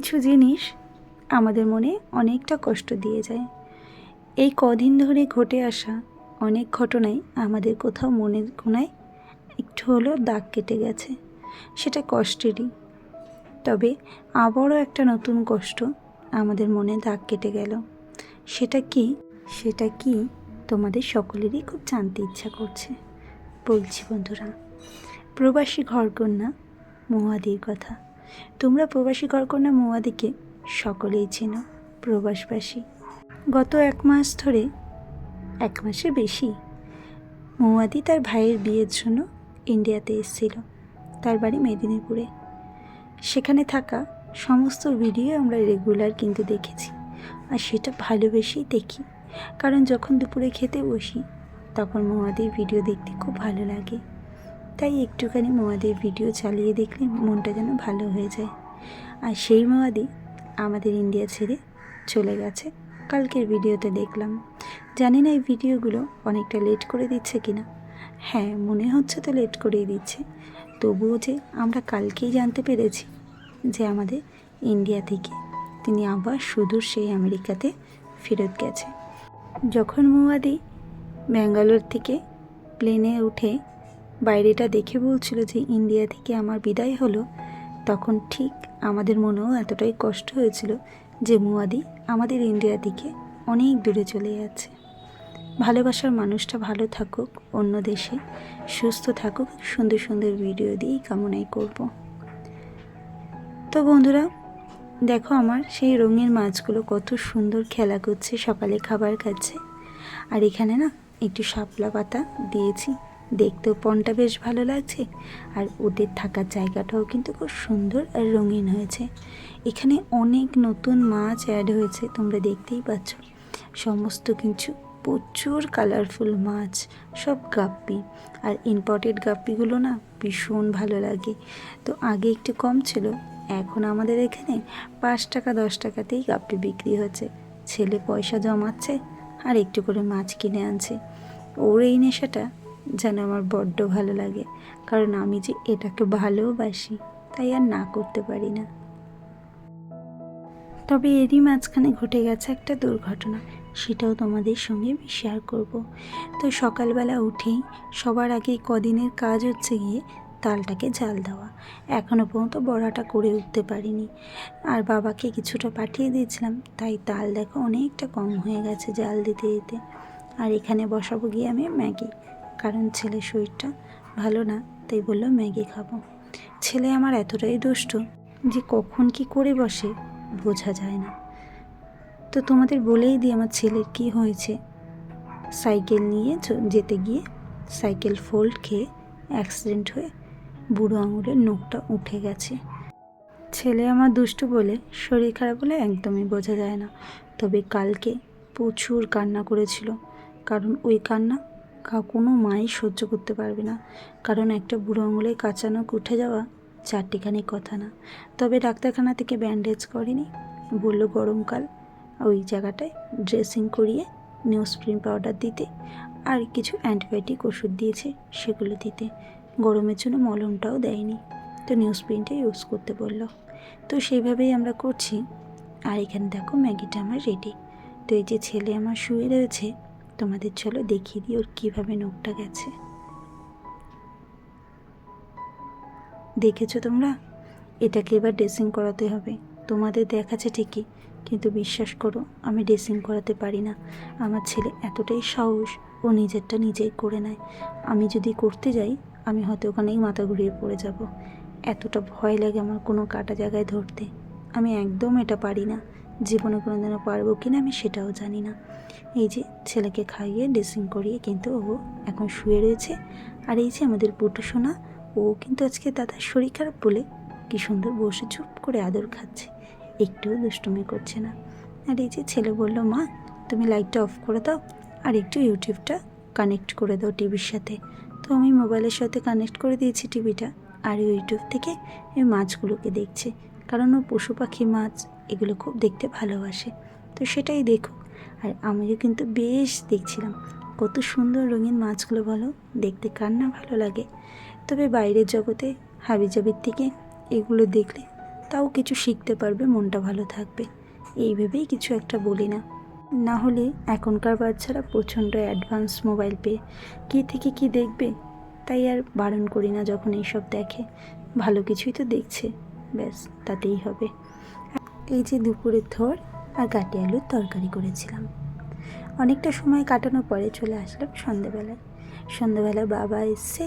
কিছু জিনিস আমাদের মনে অনেকটা কষ্ট দিয়ে যায়। এই কদিন ধরে ঘটে আসা অনেক ঘটনাই আমাদের কোথাও মনের কোণায় একটু হলেও দাগ কেটে গেছে, সেটা কষ্টেরই। তবে আবারও একটা নতুন কষ্ট আমাদের মনে দাগ কেটে গেল। সেটা কি তোমাদের সকলেরই খুব জানতে ইচ্ছা করছে। বলছি বন্ধুরা, প্রবাসী ঘরকন্যা মৌয়াদির কথা। তোমরা প্রবাসী ঘরকন্যা মৌয়াদিকে সকলেই চেনো, প্রবাসবাসী। গত 1 মাস ধরে, 1 মাসের বেশি, মৌয়াদি তার ভাইয়ের বিয়ের জন্য ইন্ডিয়াতে এসেছিল। তার বাড়ি মেদিনীপুরে। সেখানে থাকা সমস্ত ভিডিও আমরা রেগুলার কিন্তু দেখেছি, আর সেটা ভালোবেসেই দেখি। কারণ যখন দুপুরে খেতে বসি তখন মৌয়াদির ভিডিও দেখতে খুব ভালো লাগে। তাই একটুখানি মৌয়াদির ভিডিও চালিয়ে দেখলে মনটা যেন ভালো হয়ে যায়। আর সেই মৌয়াদি আমাদের ইন্ডিয়া ছেড়ে চলে গেছে। কালকের ভিডিওতে দেখলাম। জানি না এই ভিডিওগুলো অনেকটা লেট করে দিচ্ছে কিনা। হ্যাঁ, মনে হচ্ছে তো লেট করেই দিচ্ছে। তবুও যে আমরা কালকেই জানতে পেরেছি যে আমাদের ইন্ডিয়া থেকে তিনি আবার সুদূর সেই আমেরিকাতে ফেরত গেছে। যখন মৌয়াদি ব্যাঙ্গালোর থেকে প্লেনে উঠে বাইরেটা দেখে বলছিল যে ইন্ডিয়া থেকে আমার বিদায় হলো, তখন ঠিক আমাদের মনেও এতটাই কষ্ট হয়েছিল যে মৌয়াদি আমাদের ইন্ডিয়া থেকে অনেক দূরে চলে যাচ্ছে। ভালোবাসার মানুষটা ভালো থাকুক, অন্য দেশে সুস্থ থাকুক, সুন্দর সুন্দর ভিডিও দিয়েই কামনাই করব। তো বন্ধুরা দেখো, আমার সেই রঙিন মাছগুলো কত সুন্দর খেলা করছে, সকালে খাবার খাচ্ছে। আর এখানে না একটু শাপলা পাতা দিয়েছি, দেখতেও পনটা বেশ ভালো লাগছে। আর ওদের থাকার জায়গাটাও কিন্তু খুব সুন্দর আর রঙিন হয়েছে। এখানে অনেক নতুন মাছ অ্যাড হয়েছে, তোমরা দেখতেই পাচ্ছ। সমস্ত কিছু প্রচুর কালারফুল মাছ, সব গাপ্পি। আর ইম্পোর্টেড গাপ্পিগুলো না ভীষণ ভালো লাগে। তো আগে একটু কম ছিল, এখন আমাদের এখানে 5 টাকা 10 টাকাতেই গাপ্পি বিক্রি হচ্ছে। ছেলে পয়সা জমাচ্ছে আর একটু করে মাছ কিনে আনছে। ওর এই নেশাটা যেন আমার বড্ড ভালো লাগে, কারণ আমি যে এটাকে ভালোবাসি তাই আর না করতে পারি না। তবে এরই মাঝখানে ঘটে গেছে একটা দুর্ঘটনা, সেটাও তোমাদের সঙ্গে শেয়ার করব। তো সকালবেলা উঠেই সবার আগে কদিনের কাজ হচ্ছে গিয়ে তালটাকে জাল দেওয়া। এখনও পর্যন্ত বড়াটা করে উঠতে পারিনি, আর বাবাকে কিছুটা পাঠিয়ে দিয়েছিলাম, তাই তাল দেখো অনেকটা কম হয়ে গেছে জাল দিতে দিতে। আর এখানে বসাবো গিয়ে আমি ম্যাগি, কারণ ছেলের শরীরটা ভালো না, তাই বললো ম্যাগি খাবো। ছেলে আমার এতটাই দুষ্ট যে কখন কি করে বসে বোঝা যায় না। তো তোমাদের বলেই দিই আমার ছেলের কি হয়েছে। সাইকেল নিয়ে যেতে গিয়ে সাইকেল ফোল্ড খেয়ে অ্যাক্সিডেন্ট হয়ে বুড়ো আঙুলের নখটা উঠে গেছে। ছেলে আমার দুষ্টু বলে, শরীর খারাপ হলে একদমই বোঝা যায় না। তবে কালকে প্রচুর কান্না করেছিল, কারণ ওই কান্না কোনো মাই সহ্য করতে পারবে না। কারণ একটা বুড়ো আঙুলে কাঁচা নখ উঠে যাওয়া চারটিখানি কথা না। তবে ডাক্তারখানা থেকে ব্যান্ডেজ করেনি, বললো গরমকাল ওই জায়গাটায় ড্রেসিং করিয়ে নিউজপ্রিন পাউডার দিতে, আর কিছু অ্যান্টিবায়োটিক ওষুধ দিয়েছে সেগুলো দিতে। গরমের জন্য মলমটাও দেয়নি, তো নিউজপ্রিনটা ইউজ করতে বললো। তো সেইভাবেই আমরা করছি। আর এখানে দেখো ম্যাগিটা আমার রেডি। তো এই যে ছেলে আমার শুয়ে রয়েছে, তোমাদের চলো দেখিয়ে দিই ওর কীভাবে নখটা গেছে। দেখেছো তোমরা? এটাকে এবার ড্রেসিং করাতে হবে। তোমাদের দেখাচ্ছে ঠিকই, কিন্তু বিশ্বাস করো আমি ড্রেসিং করাতে পারি না। আমার ছেলে এতটাই সাহস, ও নিজেরটা নিজেই করে নেয়। আমি যদি করতে যাই আমি হয়তো ওখানেই মাথা ঘুরিয়ে পড়ে যাব। এতটা ভয় লাগে আমার কোনো কাটা জায়গায় ধরতে। আমি একদম এটা পারি না। জীবনে কোনো দিনও পারবো কি না আমি সেটাও জানি না। এই যে ছেলেকে খাইয়ে ড্রেসিং করিয়ে কিন্তু ও এখন শুয়ে রয়েছে। আর এই যে আমাদের পুটু সোনা, ও কিন্তু আজকে দাদার শরীর খারাপ বলে কি সুন্দর বসে চুপ করে আদর খাচ্ছে, একটুও দুষ্টুমি করছে না। আর এই যে ছেলে বলল, মা তুমি লাইটটা অফ করে দাও আর একটু ইউটিউবটা কানেক্ট করে দাও টিভির সাথে। তো আমি মোবাইলের সাথে কানেক্ট করে দিয়েছি টিভিটা, আর ইউটিউব থেকে এই মাছগুলোকে দেখছে, কারণ ও পশু পাখি মাছ এগুলো খুব দেখতে ভালোবাসে। তো সেটাই দেখুক। আর আমিও কিন্তু বেশ দেখছিলাম কত সুন্দর রঙিন মাছগুলো, বলো দেখতে কার না ভালো লাগে। তবে বাইরের জগতে হাবিজাবির থেকে এগুলো দেখলে তাও কিছু শিখতে পারবে, মনটা ভালো থাকবে, এই ভেবেই কিছু একটা বলি না। না হলে এখনকার বাচ্চারা প্রচণ্ড অ্যাডভান্স মোবাইল পেয়ে কী থেকে কী দেখবে, তাই আর বারণ করি না। যখন এইসব দেখে ভালো কিছুই তো দেখছে, ব্যাস তাতেই হবে। এই যে দুপুরের থর আর গাটি আলুর তরকারি করেছিলাম। অনেকটা সময় কাটানোর পরে চলে আসলাম সন্ধ্যেবেলায় বাবা এসছে,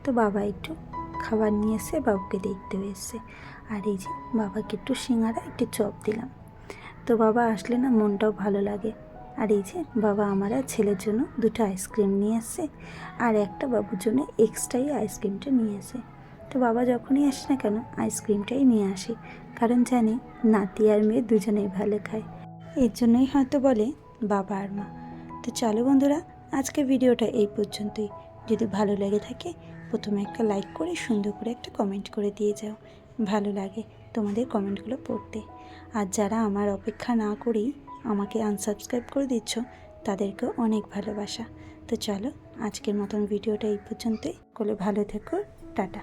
তো বাবা একটু খাবার নিয়ে এসে বাবুকে দেখতেও এসছে। আর এই যে বাবাকে একটু সিঙ্গাড়া একটু চপ দিলাম। তো বাবা আসলে না মনটাও ভালো লাগে। আর এই যে বাবা আমার আর ছেলের জন্য 2টো আইসক্রিম নিয়ে এসছে, আর একটা বাবুর জন্য এক্সট্রাই আইসক্রিমটা নিয়ে আসে। তো বাবা যখনই আসে না কেন আইসক্রিমটাই নিয়ে আসে, কারণ জানে নাতি আর মেয়ে দুজনেই ভালো খায়। এর জন্যই হয়তো বলে বাবা আর মা। তো চলো বন্ধুরা, আজকে ভিডিওটা এই পর্যন্তই। যদি ভালো লেগে থাকে প্রথমে একটা লাইক করে সুন্দর করে একটা কমেন্ট করে দিয়ে যাও, ভালো লাগে তোমাদের কমেন্টগুলো পড়তে। আর যারা আমার অপেক্ষা না করেই আমাকে আনসাবস্ক্রাইব করে দিচ্ছ তাদেরকেও অনেক ভালোবাসা। তো চলো আজকের মতন ভিডিওটা এই পর্যন্তই। ভালো থেকো, টাটা।